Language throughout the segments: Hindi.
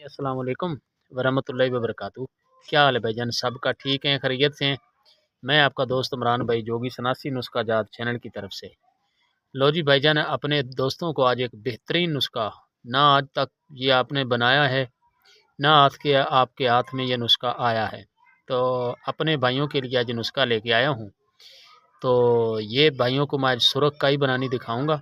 अस्सलाम वालेकुम वरहमतुल्लाहि वबरकातुहू। क्या हाल है भाईजान? सबका ठीक है, खैरियत से हैं? मैं आपका दोस्त इमरान भाई जोगी सनासी नुस्खा जात चैनल की तरफ से। लो जी भाईजान, अपने दोस्तों को आज एक बेहतरीन नुस्खा, ना आज तक ये आपने बनाया है, ना आज के आपके हाथ में ये नुस्खा आया है, तो अपने भाइयों के लिए आज नुस्खा लेके आया हूँ। तो ये भाइयों को मैं आज सुरख काई बनानी दिखाऊंगा,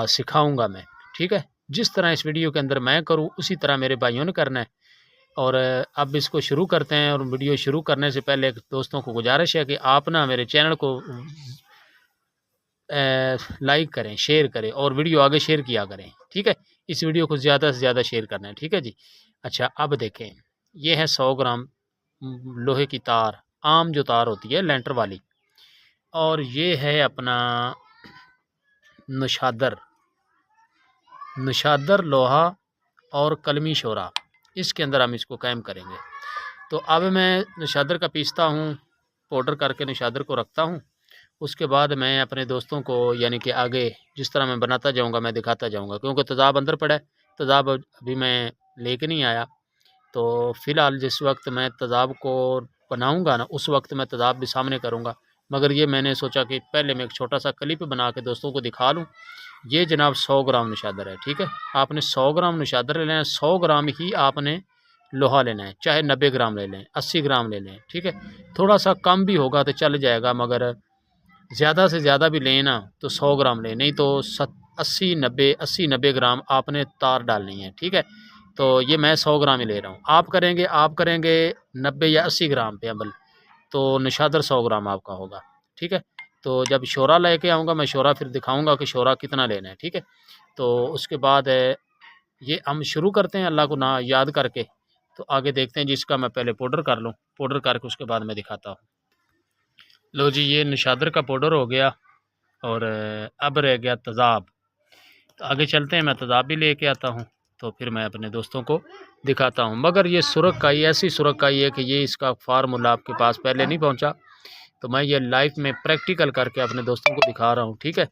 सिखाऊंगा मैं। ठीक है, जिस तरह इस वीडियो के अंदर मैं करूँ उसी तरह मेरे भाइयों ने करना है। और अब इसको शुरू करते हैं। और वीडियो शुरू करने से पहले दोस्तों को गुजारिश है कि आप ना मेरे चैनल को लाइक करें, शेयर करें और वीडियो आगे शेयर किया करें। ठीक है, इस वीडियो को ज़्यादा से ज़्यादा शेयर करना है। ठीक है जी। अच्छा, अब देखें, ये है 100 ग्राम लोहे की तार, आम जो तार होती है लेंटर वाली। और ये है अपना नशादर, नशादर लोहा और कलमी शोरा, इसके अंदर हम इसको कायम करेंगे। तो अब मैं नशादर का पीसता हूँ, पाउडर करके नशादर को रखता हूँ। उसके बाद मैं अपने दोस्तों को, यानी कि आगे जिस तरह मैं बनाता जाऊँगा मैं दिखाता जाऊँगा, क्योंकि तेज़ाब अंदर पड़ा है। तेज़ाब अभी मैं लेके नहीं आया, तो फ़िलहाल जिस वक्त मैं तेज़ाब को बनाऊँगा ना, उस वक्त मैं तेज़ाब भी सामने करूँगा। मगर ये मैंने सोचा कि पहले मैं एक छोटा-सा क्लिप बना के दोस्तों को दिखा लूँ। ये जनाब 100 ग्राम नशादर है। ठीक है, आपने 100 ग्राम नशादर लेना है, 100 ग्राम ही आपने लोहा लेना है, चाहे 90 ग्राम ले लें, 80 ग्राम ले लें। ठीक है, थोड़ा सा कम भी होगा तो चल जाएगा, मगर ज़्यादा से ज़्यादा भी लें ना तो 100 ग्राम लें, नहीं तो 80-90 ग्राम आपने तार डालनी है। ठीक है, तो ये मैं 100 ग्राम ही ले रहा हूँ। आप करेंगे 90 या 80 ग्राम पे अमल, तो नशादर 100 ग्राम आपका होगा। ठीक है, तो जब शोरा लेके आऊँगा मैं, शोरा फिर दिखाऊँगा कि शोरा कितना लेना है। ठीक है, तो उसके बाद ये हम शुरू करते हैं अल्लाह को ना याद करके। तो आगे देखते हैं, जिसका मैं पहले पाउडर कर लूँ, पाउडर करके उसके बाद मैं दिखाता हूँ। लो जी, ये नशादर का पाउडर हो गया और अब रह गया तेज़ाब। तो आगे चलते हैं, मैं तेज़ाब भी लेके आता हूँ, तो फिर मैं अपने दोस्तों को दिखाता हूँ। मगर ये सुरख काई ऐसी सुरख काई है कि ये इसका फार्मूला आपके पास पहले नहीं पहुँचा, तो मैं ये लाइफ में प्रैक्टिकल करके अपने दोस्तों को दिखा रहा हूँ। ठीक है,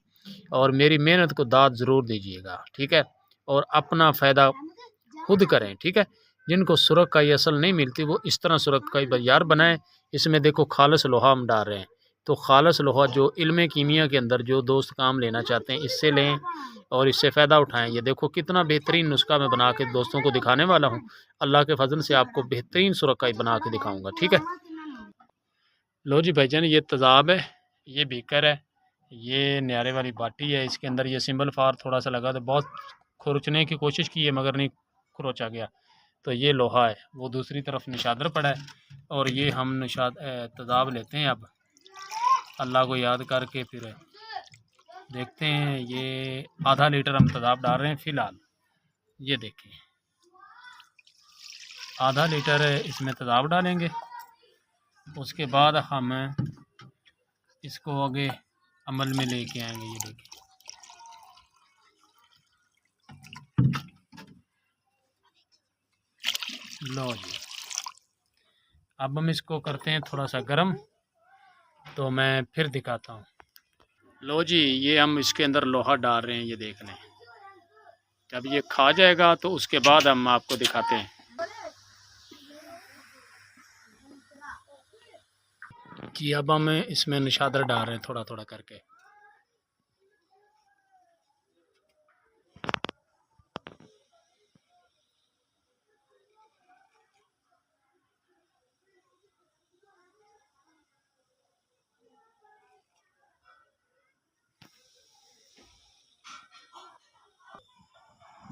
और मेरी मेहनत को दाद ज़रूर दीजिएगा। ठीक है, और अपना फ़ायदा खुद करें। ठीक है, जिनको सुरख काई असल नहीं मिलती वो इस तरह सुरख काई बाज़ार बनाएं। इसमें देखो खालस लोहा हम डाल रहे हैं, तो खालस लोहा जो इल्म कीमिया के अंदर जो दोस्त काम लेना चाहते हैं इससे लें और इससे फ़ायदा उठाएं। ये देखो कितना बेहतरीन नुस्खा मैं बना के दोस्तों को दिखाने वाला हूँ। अल्लाह के फजल से आपको बेहतरीन सुरख काई बना के दिखाऊँगा। ठीक है, लो जी भाईजान, ये तेज़ाब है, ये बीकर है, ये न्यारे वाली बाटी है, इसके अंदर ये सिंबल फार थोड़ा सा लगा, तो बहुत खुरचने की कोशिश की है मगर नहीं खुरोचा गया। तो ये लोहा है, वो दूसरी तरफ निशादर पड़ा है। और ये हम तेज़ाब लेते हैं अब, अल्लाह को याद करके फिर देखते हैं। ये आधा लीटर हम तेज़ाब डाल रहे हैं फ़िलहाल। ये देखें, आधा लीटर इसमें तेज़ाब डालेंगे। उसके बाद हम इसको आगे अमल में लेके आएंगे। ये देखिए, लो जी, अब हम इसको करते हैं थोड़ा सा गर्म, तो मैं फिर दिखाता हूँ। लो जी, ये हम इसके अंदर लोहा डाल रहे हैं, ये देख लें। जब ये खा जाएगा तो उसके बाद हम आपको दिखाते हैं कि अब हम इसमें निशादर डाल रहे हैं थोड़ा थोड़ा करके।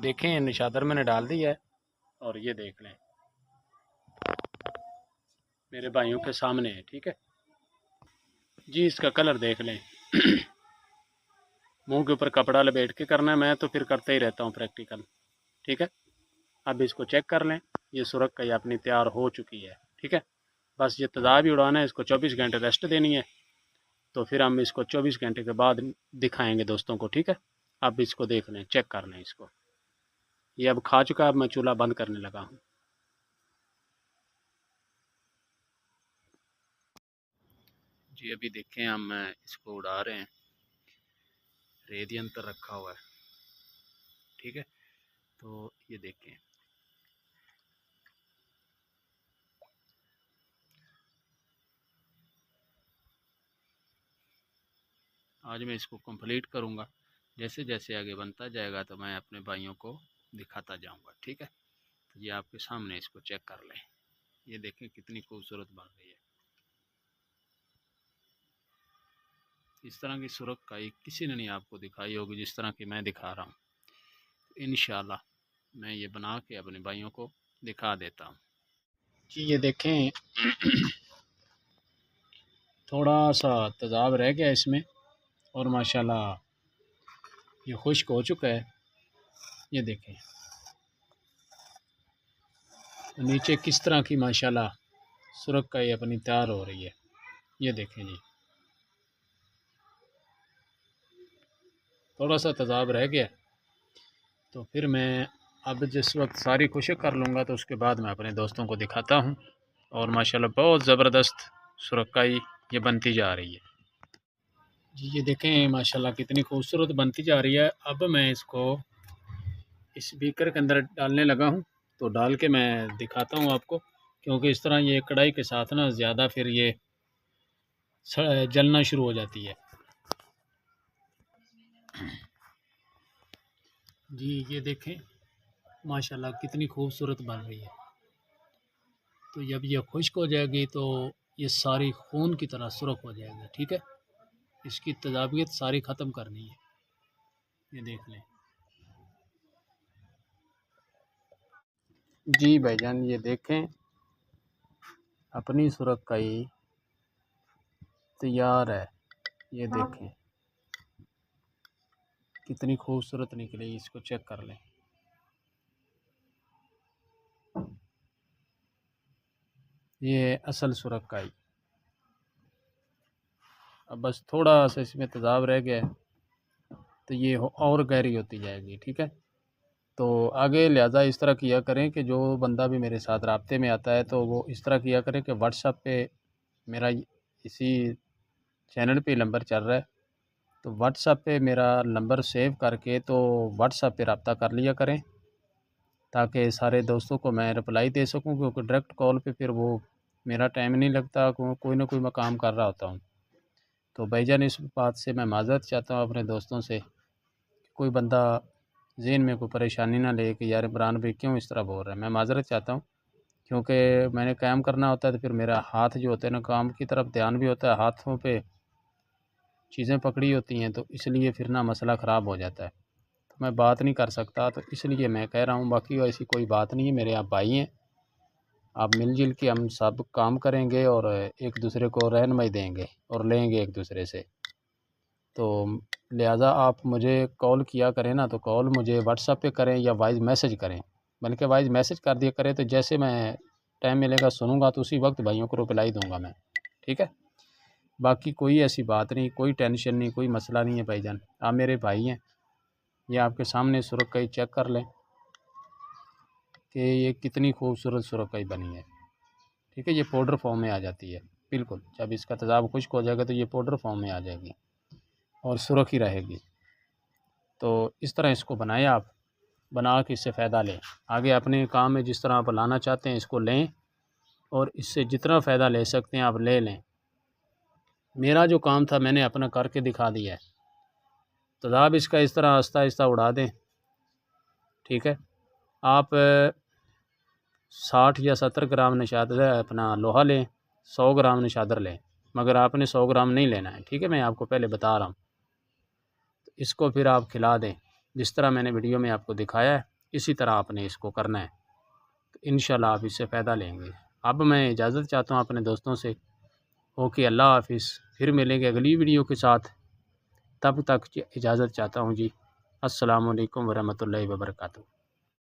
देखें, निशादर मैंने डाल दिया है और ये देख लें, मेरे भाइयों के सामने है। ठीक है जी, इसका कलर देख लें। मुंह के ऊपर कपड़ा लपेट के करना है, मैं तो फिर करते ही रहता हूँ प्रैक्टिकल। ठीक है, अब इसको चेक कर लें, ये सुरख कई अपनी तैयार हो चुकी है। ठीक है, बस ये तेज़ाब ही उड़ाना है, इसको 24 घंटे रेस्ट देनी है। तो फिर हम इसको 24 घंटे के बाद दिखाएंगे दोस्तों को। ठीक है, अब इसको देख लें, चेक कर लें इसको। ये अब खा चुका है, अब मैं चूल्हा बंद करने लगा हूँ। जी, अभी देखें, हम इसको उड़ा रहे हैं, रेत यंत्र रखा हुआ है। ठीक है, तो ये देखें, आज मैं इसको कंप्लीट करूँगा। जैसे जैसे आगे बनता जाएगा तो मैं अपने भाइयों को दिखाता जाऊँगा, ठीक है। तो ये आपके सामने इसको चेक कर लें। ये देखें कितनी खूबसूरत बन रही है। इस तरह की सुरखाई किसी ने नहीं आपको दिखाई होगी जिस तरह की मैं दिखा रहा हूँ। इंशाल्लाह मैं ये बना के अपने भाइयों को दिखा देता हूँ जी। ये देखें थोड़ा सा तेज़ाब रह गया इसमें और माशाल्लाह ये खुश्क हो चुका है। ये देखें नीचे किस तरह की माशाल्लाह सुरखाई अपनी तैयार हो रही है। ये देखें जी, थोड़ा सा तेज़ाब रह गया तो फिर मैं अब जिस वक्त सारी खुश्क कर लूँगा तो उसके बाद मैं अपने दोस्तों को दिखाता हूँ। और माशाल्लाह बहुत ज़बरदस्त सुरखाई ये बनती जा रही है जी। ये देखें माशाल्लाह कितनी खूबसूरत बनती जा रही है। अब मैं इसको इस बीकर के अंदर डालने लगा हूँ, तो डाल के मैं दिखाता हूँ आपको, क्योंकि इस तरह ये कढ़ाई के साथ ना ज़्यादा फिर ये जलना शुरू हो जाती है जी। ये देखें माशाल्लाह कितनी खूबसूरत बन रही है। तो जब ये खुश्क हो जाएगी तो ये सारी खून की तरह सुरख हो जाएगी, ठीक है। इसकी तेज़ाबियत सारी ख़त्म करनी है। ये देख लें जी भाईजान, ये देखें अपनी सुरखाई तैयार है। ये देखें कितनी खूबसूरत निकली, इसको चेक कर लें। ये असल सुरखाई। अब बस थोड़ा सा इसमें तेज़ाब रह गया है तो ये और गहरी होती जाएगी, ठीक है। तो आगे लिहाजा इस तरह किया करें कि जो बंदा भी मेरे साथ राब्ते में आता है तो वो इस तरह किया करें कि व्हाट्सएप पे मेरा इसी चैनल पे नंबर चल रहा है, तो व्हाट्सएप पे मेरा नंबर सेव करके तो व्हाट्सएप पे रब्ता कर लिया करें, ताकि सारे दोस्तों को मैं रिप्लाई दे सकूं, क्योंकि डायरेक्ट कॉल पे फिर वो मेरा टाइम नहीं लगता, कोई ना कोई मैं काम कर रहा होता हूँ। तो भाईजान इस बात से मैं माज़रत चाहता हूँ अपने दोस्तों से, कोई बंदा ज़हन में कोई परेशानी ना ले कि यार इमरान भाई क्यों इस तरह बोल रहे हैं। मैं माज़रत चाहता हूँ, क्योंकि मैंने काम करना होता है तो फिर मेरा हाथ जो होते हैं ना, काम की तरफ ध्यान भी होता है, हाथों पे चीज़ें पकड़ी होती हैं, तो इसलिए फिर ना मसला ख़राब हो जाता है, तो मैं बात नहीं कर सकता, तो इसलिए मैं कह रहा हूँ। बाकी ऐसी कोई बात नहीं है, मेरे आप भाई हैं, आप मिलजुल के हम सब काम करेंगे और एक दूसरे को रहनुमाई देंगे और लेंगे एक दूसरे से। तो लिहाजा आप मुझे कॉल किया करें ना, तो कॉल मुझे व्हाट्सएप पे करें या वॉइस मैसेज करें, बल्कि वॉइस मैसेज कर दिया करें, तो जैसे मैं टाइम मिलेगा सुनूंगा तो उसी वक्त भाइयों को रिप्लाई दूंगा मैं, ठीक है। बाकी कोई ऐसी बात नहीं, कोई टेंशन नहीं, कोई मसला नहीं है भाईजान, आप मेरे भाई हैं। ये आपके सामने सुरखाई चेक कर लें कि ये कितनी खूबसूरत सुरखाई बनी है, ठीक है। ये पाउडर फॉर्म में आ जाती है बिल्कुल, जब इसका तेज़ाब खुश्क हो जाएगा तो ये पाउडर फॉर्म में आ जाएगी और सुरख ही रहेगी। तो इस तरह इसको बनाएं, आप बना के इससे फ़ायदा लें, आगे अपने काम में जिस तरह आप लाना चाहते हैं इसको लें, और इससे जितना फ़ायदा ले सकते हैं आप ले लें। मेरा जो काम था मैंने अपना करके दिखा दिया है, तेज़ाब इसका इस तरह आहिस्ता आहिस्ता उड़ा दें, ठीक है। आप 60 या 70 ग्राम निशादर अपना लोहा लें, 100 ग्राम निशादर लें, मगर आपने 100 ग्राम नहीं लेना है, ठीक है। मैं आपको पहले बता रहा हूँ। तो इसको फिर आप खिला दें जिस तरह मैंने वीडियो में आपको दिखाया है, इसी तरह आपने इसको करना है, तो इंशाल्लाह आप इससे फ़ायदा लेंगे। अब मैं इजाज़त चाहता हूँ अपने दोस्तों से, ओके अल्लाह हाफ़िज़, फिर मिलेंगे अगली वीडियो के साथ, तब तक इजाज़त चाहता हूँ जी। अस्सलामु अलैकुम वरहमतुल्लाहि वबरकातुहू।